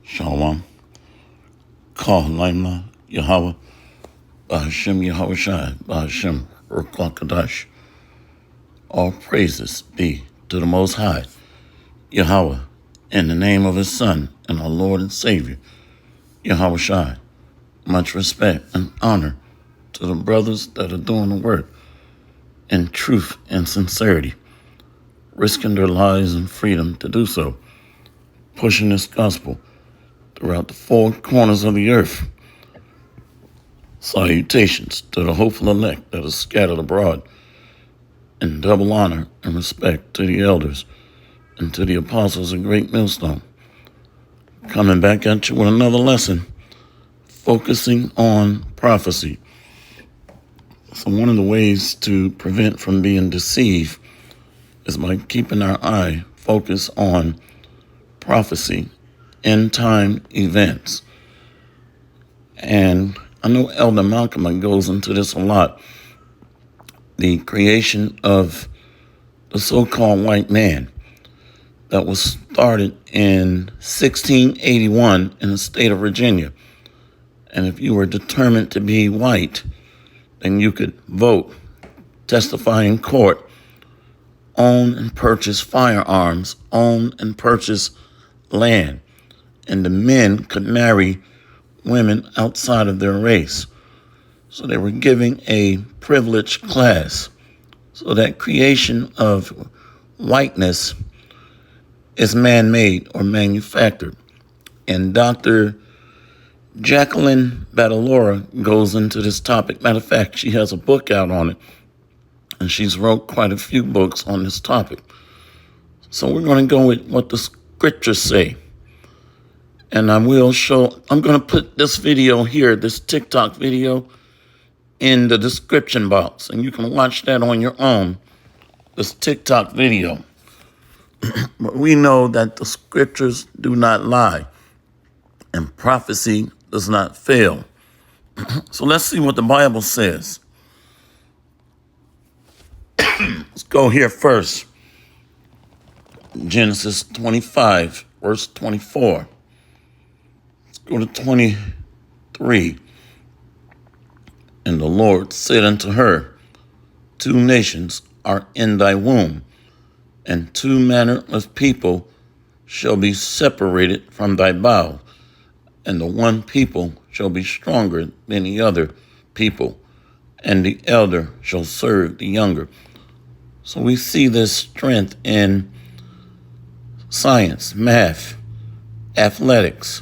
Shalom. Kah Laimna Yahweh. Bahashem Yahweh Shai. Bahashem Ruach. All praises be to the Most High, Yahweh, in the name of His Son and our Lord and Savior, Yahweh Shai. Much respect and honor to the brothers that are doing the work in truth and sincerity, risking their lives and freedom to do so, pushing this gospel throughout the four corners of the earth. Salutations to the hopeful elect that are scattered abroad, and double honor and respect to the elders and to the apostles of Great Millstone. Coming back at you with another lesson, focusing on prophecy. So one of the ways to prevent from being deceived is by keeping our eye focused on prophecy, end time events. And I know Elder Malcolm goes into this a lot. The creation of the so-called white man that was started in 1681 in the state of Virginia. And if you were determined to be white, then you could vote, testify in court, own and purchase firearms, own and purchase land, and the men could marry women outside of their race. So they were giving a privileged class. So that creation of whiteness is man-made or manufactured. And Dr. Jacqueline Badalora goes into this topic. Matter of fact, she has a book out on it, and she's wrote quite a few books on this topic. So we're going to go with what the scriptures say. And I'm going to put this video here, this TikTok video, in the description box. And you can watch that on your own, this TikTok video. But we know that the scriptures do not lie, and prophecy does not fail. So let's see what the Bible says. Let's go here first. Genesis 25, verse 24. Let's go to 23. And the Lord said unto her, two nations are in thy womb, and two manner of people shall be separated from thy bowels, and the one people shall be stronger than the other people, and the elder shall serve the younger. So we see this strength in science, math, athletics.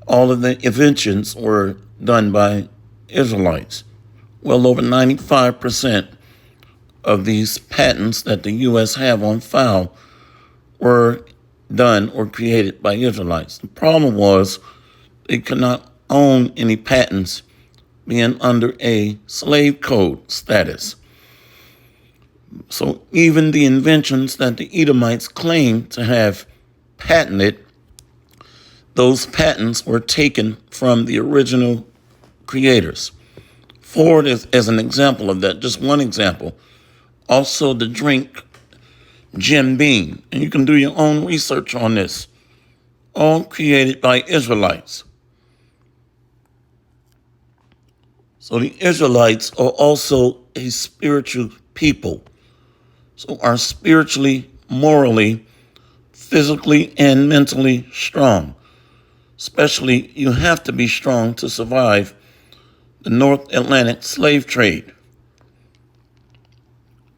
All of the inventions were done by Israelites. Well over 95% of these patents that the U.S. have on file were done or created by Israelites. The problem was they could not own any patents being under a slave code status. So even the inventions that the Edomites claimed to have patented, those patents were taken from the original creators. Ford is as an example of that, just one example. Also the drink Jim Beam, and you can do your own research on this, all created by Israelites. So the Israelites are also a spiritual people, so are spiritually, morally, physically, and mentally strong. Especially, you have to be strong to survive the North Atlantic slave trade.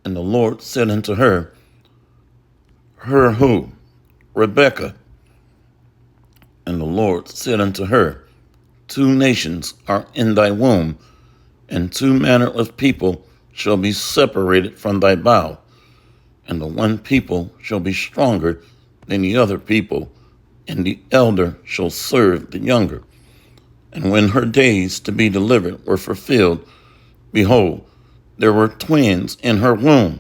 And the Lord said unto her who? Rebekah. And the Lord said unto her, two nations are in thy womb, and two manner of people shall be separated from thy bowels, and the one people shall be stronger than the other people, and the elder shall serve the younger. And when her days to be delivered were fulfilled, behold, there were twins in her womb.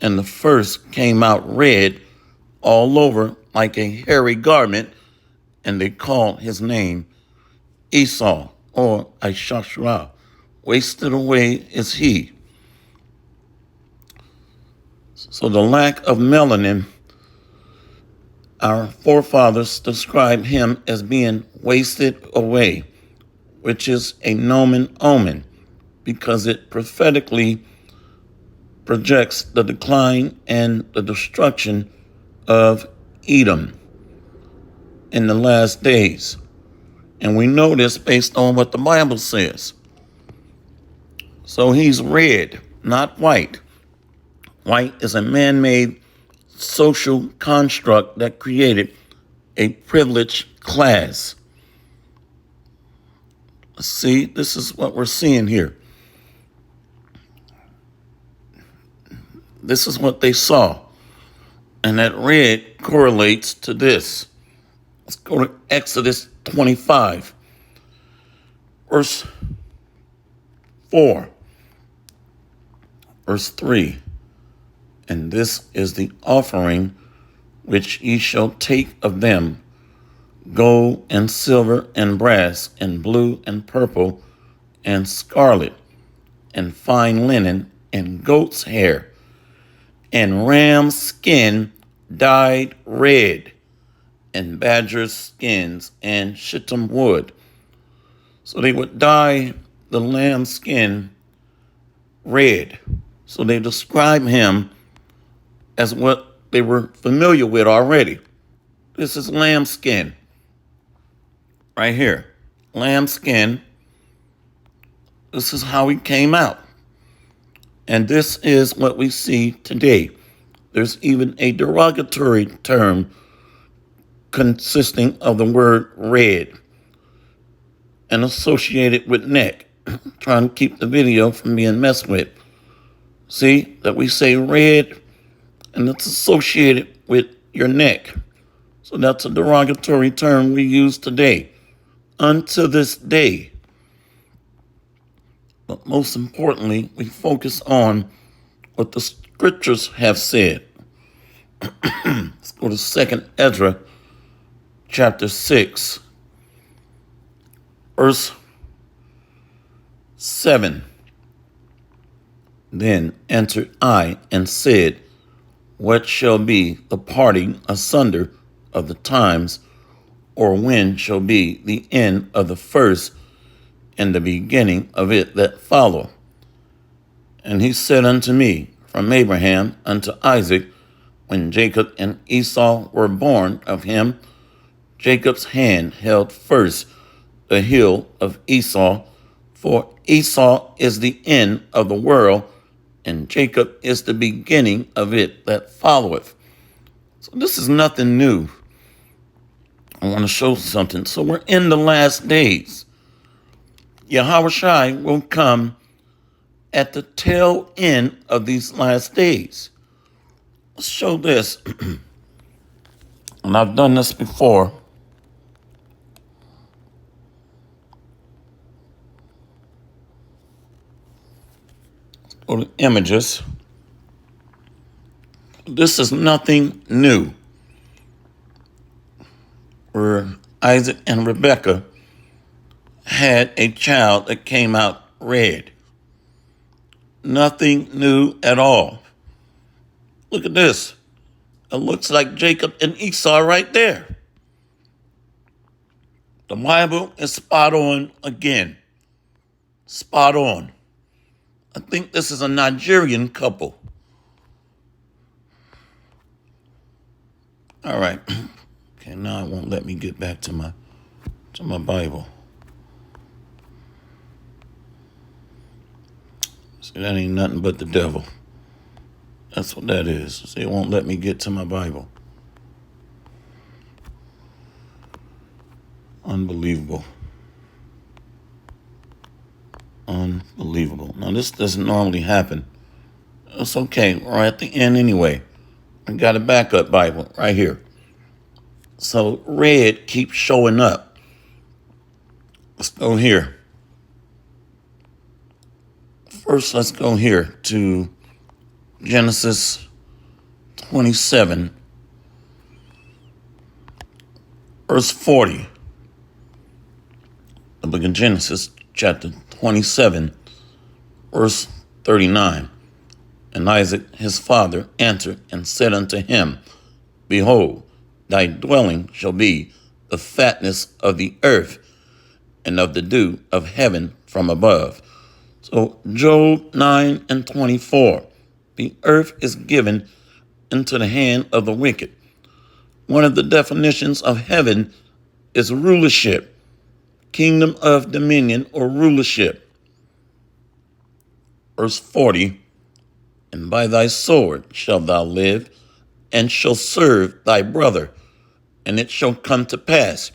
And the first came out red all over like a hairy garment, and they called his name Esau, or Ishashua. Wasted away is he. So the lack of melanin Our forefathers described him as being wasted away, which is a nomen omen, because it prophetically projects the decline and the destruction of Edom in the last days. And we know this based on what the Bible says. So he's red, not white. White is a man-made social construct that created a privileged class. See, this is what we're seeing here. This is what they saw. And that red correlates to this. Let's go to Exodus 25, verse 4, verse 3. And this is the offering which ye shall take of them: gold and silver and brass and blue and purple and scarlet and fine linen and goat's hair and ram's skin dyed red and badger's skins and shittim wood. So they would dye the lamb's skin red. So they describe him as what they were familiar with already. This is lamb skin right here. Lamb skin. This is how he came out. And this is what we see today. There's even a derogatory term consisting of the word red and associated with neck, trying to keep the video from being messed with. See that we say red and it's associated with your neck. So that's a derogatory term we use today, unto this day. But most importantly, we focus on what the scriptures have said. Let's go to 2nd Ezra, chapter 6, verse 7. Then answered I and said, what shall be the parting asunder of the times, or when shall be the end of the first and the beginning of it that follow? And he said unto me, from Abraham unto Isaac, when Jacob and Esau were born of him, Jacob's hand held first the heel of Esau, for Esau is the end of the world, and Jacob is the beginning of it that followeth. So this is nothing new. I want to show something. So we're in the last days. Yahushua will come at the tail end of these last days. Let's show this. And I've done this before. Go to images. This is nothing new. Where Isaac and Rebekah had a child that came out red. Nothing new at all. Look at this. It looks like Jacob and Esau right there. The Bible is spot on again. Spot on. I think this is a Nigerian couple. All right. Okay, now it won't let me get back to my Bible. See, that ain't nothing but the devil. That's what that is. See, it won't let me get to my Bible. Unbelievable. Unbelievable. Now, this doesn't normally happen. It's okay. We're at the end anyway. I got a backup Bible right here. So red keeps showing up. Let's go here. First, let's go here to Genesis 27, verse 40. The book of Genesis, chapter 27, verse 39. And Isaac his father answered and said unto him, behold, Thy dwelling shall be the fatness of the earth and of the dew of heaven from above. So Job 9 and 24, the earth is given into the hand of the wicked. One of the definitions of heaven is rulership, kingdom of dominion or rulership. Verse 40, and by thy sword shalt thou live, and shall serve thy brother. And it shall come to pass,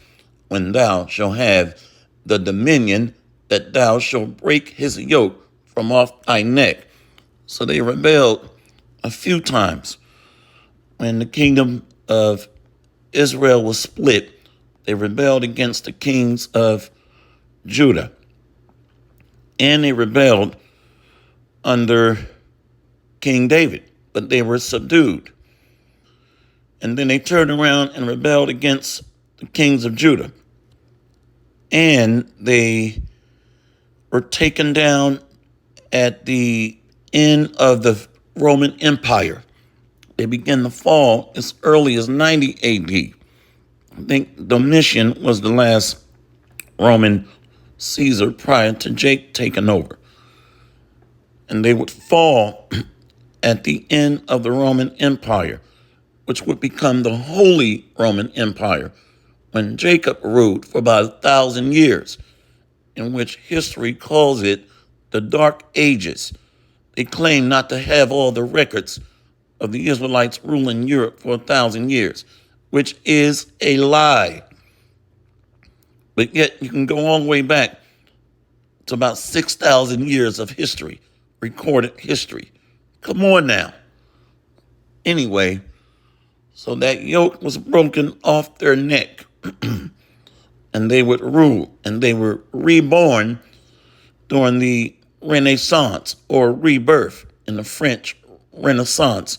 when thou shalt have the dominion, that thou shalt break his yoke from off thy neck. So they rebelled a few times. When the kingdom of Israel was split, they rebelled against the kings of Judah. And they rebelled under King David, but they were subdued. And then they turned around and rebelled against the kings of Judah. And they were taken down at the end of the Roman Empire. They began to fall as early as 90 AD. I think Domitian was the last Roman Caesar prior to Jake taking over. And they would fall at the end of the Roman Empire, which would become the Holy Roman Empire, when Jacob ruled for about 1,000 years, in which history calls it the Dark Ages. They claim not to have all the records of the Israelites ruling Europe for 1,000 years, which is a lie. But yet you can go all the way back to about 6,000 years of history, recorded history. Come on now. Anyway, so that yoke was broken off their neck, and they would rule, and they were reborn during the Renaissance, or rebirth in the French Renaissance,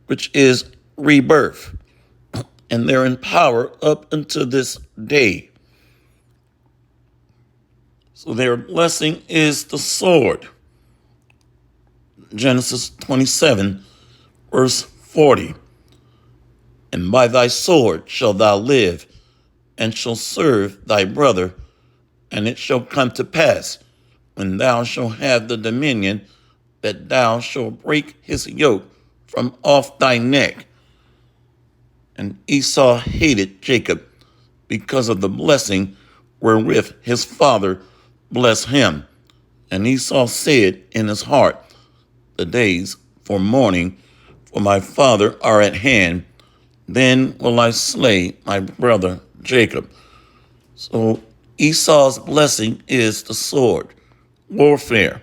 which is rebirth. And they're in power up until this day. So their blessing is the sword. Genesis 27, verse 40. And by thy sword shalt thou live, and shalt serve thy brother. And it shall come to pass, when thou shalt have the dominion, that thou shalt break his yoke from off thy neck. And Esau hated Jacob because of the blessing wherewith his father blessed him. And Esau said in his heart, the days for mourning for my father are at hand. Then will I slay my brother Jacob. So Esau's blessing is the sword, warfare.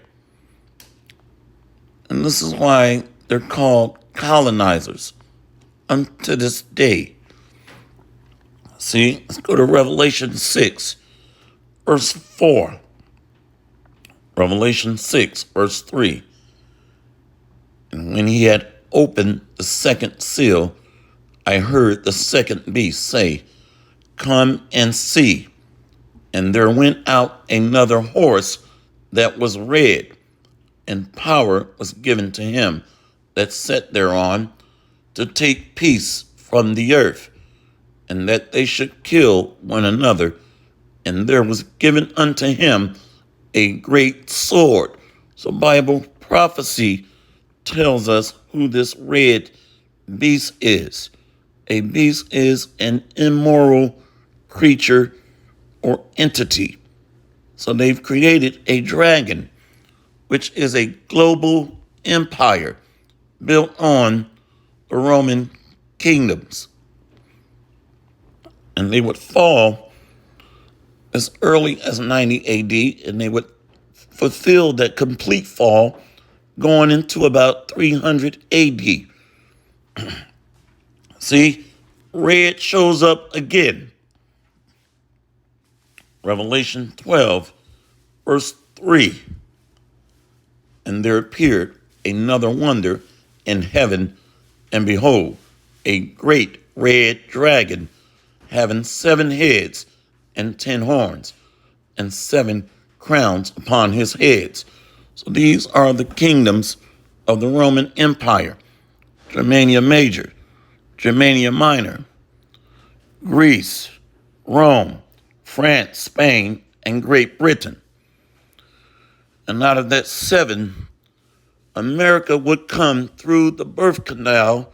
And this is why they're called colonizers unto this day. See, let's go to Revelation 6, verse 4. Revelation 6, verse 3. And when he had opened the second seal, I heard the second beast say, come and see. And there went out another horse that was red, and power was given to him that sat thereon to take peace from the earth, and that they should kill one another. And there was given unto him a great sword. So Bible prophecy tells us who this red beast is. A beast is an immoral creature or entity. So they've created a dragon, which is a global empire built on the Roman kingdoms. And they would fall as early as 90 AD, and they would fulfill that complete fall going into about 300 AD. See, red shows up again. Revelation 12, verse 3. And there appeared another wonder in heaven, and behold, a great red dragon, having 7 heads and 10 horns, and 7 crowns upon his heads. So these are the kingdoms of the Roman Empire: Germania Major, Germania Minor, Greece, Rome, France, Spain, and Great Britain. And out of that seven, America would come through the birth canal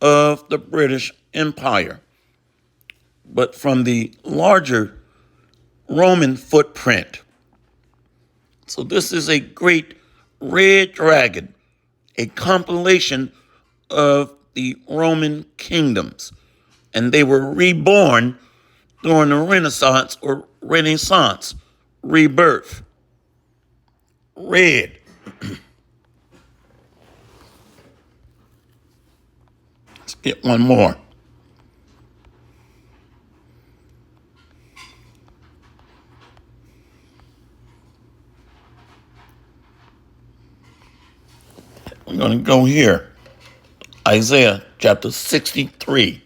of the British Empire. But from the larger Roman footprint. So this is a great red dragon, a compilation of the Roman kingdoms. And they were reborn during the Renaissance or Renaissance rebirth. Red. Let's get one more. We're going to go here. Isaiah chapter 63.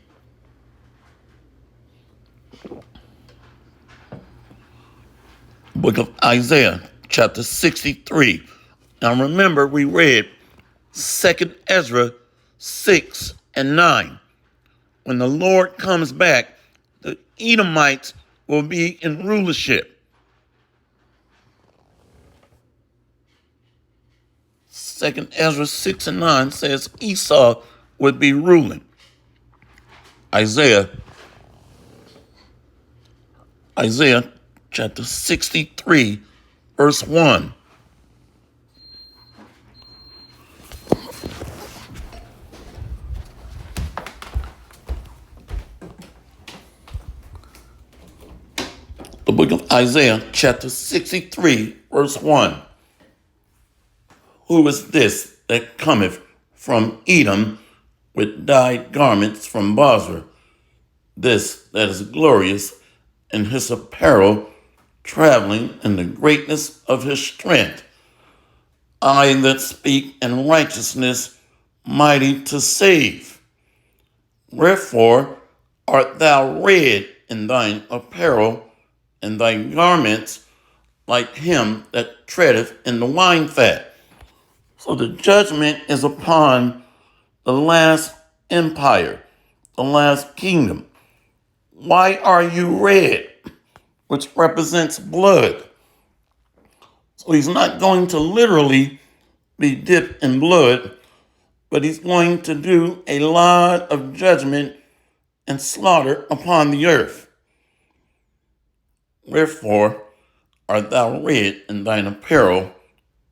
Book of Isaiah chapter 63. Now remember, we read 2nd Ezra 6 and 9. When the Lord comes back, the Edomites will be in rulership. 2nd Ezra 6 and 9 says Esau would be ruling. Isaiah chapter 63, verse 1. The book of Isaiah chapter 63, verse 1. Who is this that cometh from Edom with dyed garments from Bozrah? This that is glorious in his apparel, traveling in the greatness of his strength. I that speak in righteousness, mighty to save. Wherefore art thou red in thine apparel, and thy garments like him that treadeth in the wine fat. So the judgment is upon the last empire, the last kingdom. Why are you red? Which represents blood. So he's not going to literally be dipped in blood, but he's going to do a lot of judgment and slaughter upon the earth. Wherefore art thou red in thine apparel,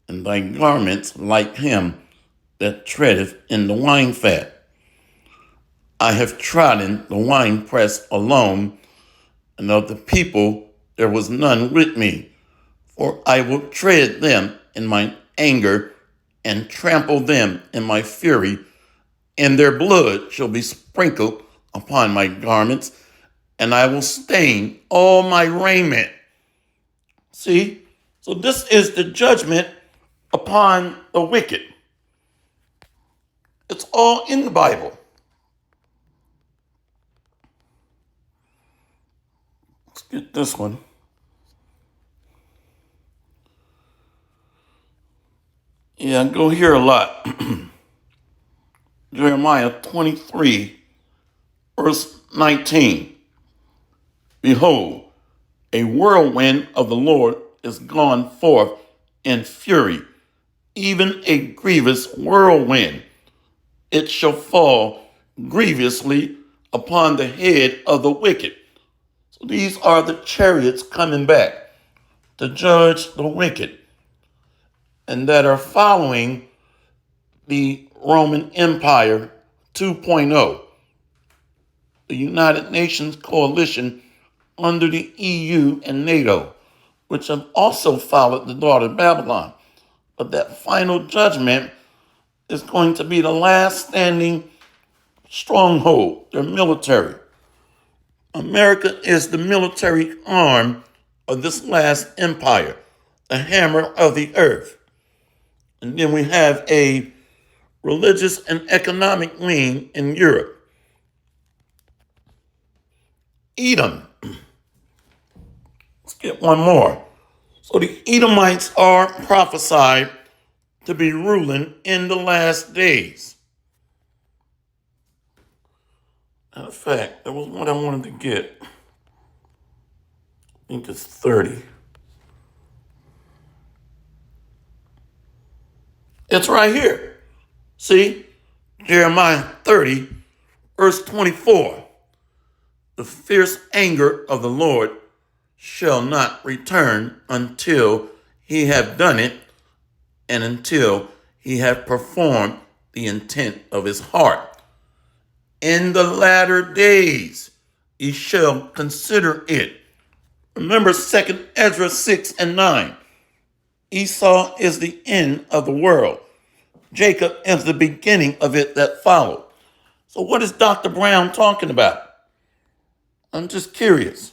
and thy garments like him that treadeth in the wine fat. I have trodden the winepress alone, and of the people there was none with me. For I will tread them in mine anger, and trample them in my fury, and their blood shall be sprinkled upon my garments, and I will stain all my raiment. See? So this is the judgment upon the wicked. It's all in the Bible. Let's get this one. Yeah, I go here a lot. Jeremiah 23, verse 19. Behold, a whirlwind of the Lord is gone forth in fury, even a grievous whirlwind. It shall fall grievously upon the head of the wicked. So these are the chariots coming back to judge the wicked and that are following the Roman Empire 2.0, the United Nations coalition under the EU and NATO, which have also followed the daughter Babylon. But that final judgment is going to be the last standing stronghold, their military. America is the military arm of this last empire, the hammer of the earth. And then we have a religious and economic wing in Europe. Edom. Let's get one more. So the Edomites are prophesied to be ruling in the last days. In fact, there was one I wanted to get. I think it's 30. It's right here. See? Jeremiah 30, verse 24. The fierce anger of the Lord shall not return until he have done it, and until he have performed the intent of his heart. In the latter days he shall consider it. Remember 2 Ezra 6 and 9. Esau is the end of the world. Jacob is the beginning of it that followed. So what is Dr. Brown talking about? I'm just curious.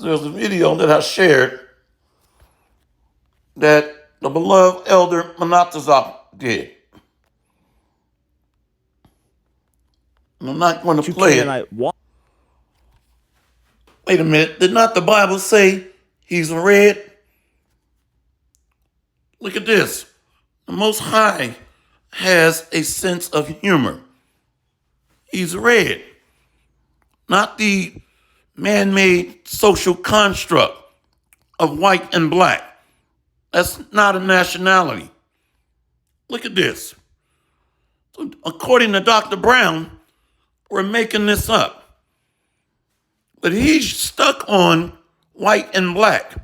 There's a video that I shared that the beloved elder Manatazach did. And I'm not going to play it. Wait a minute. Did not the Bible say he's red? Look at this. The Most High has a sense of humor. He's red. Not the man-made social construct of white and black. That's not a nationality. Look at this. So according to Dr. Brown, we're making this up. But he's stuck on white and black,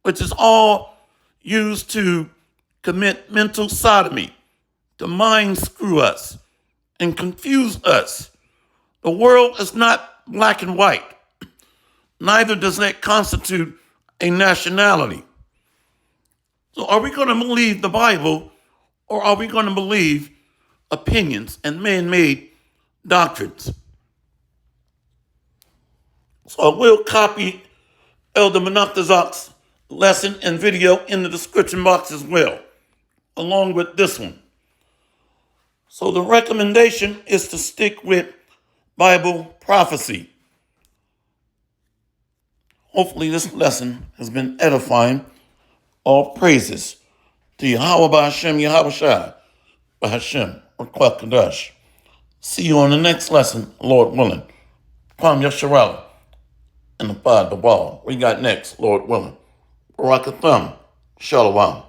which is all used to commit mental sodomy, to mind screw us and confuse us. The world is not black and white. Neither does that constitute a nationality. So are we going to believe the Bible, or are we going to believe opinions and man-made doctrines? So I will copy Elder Manatazach's lesson and video in the description box as well, along with this one. So the recommendation is to stick with Bible prophecy. Hopefully this lesson has been edifying. All praises to Yahweh B'Hashem, Yahweh Shai, B'Hashem, or Kwakadash. See you on the next lesson, Lord willing. Kwam Yasharala and the Bad the Ball. We got next, Lord willing. Barakatham, Shalom.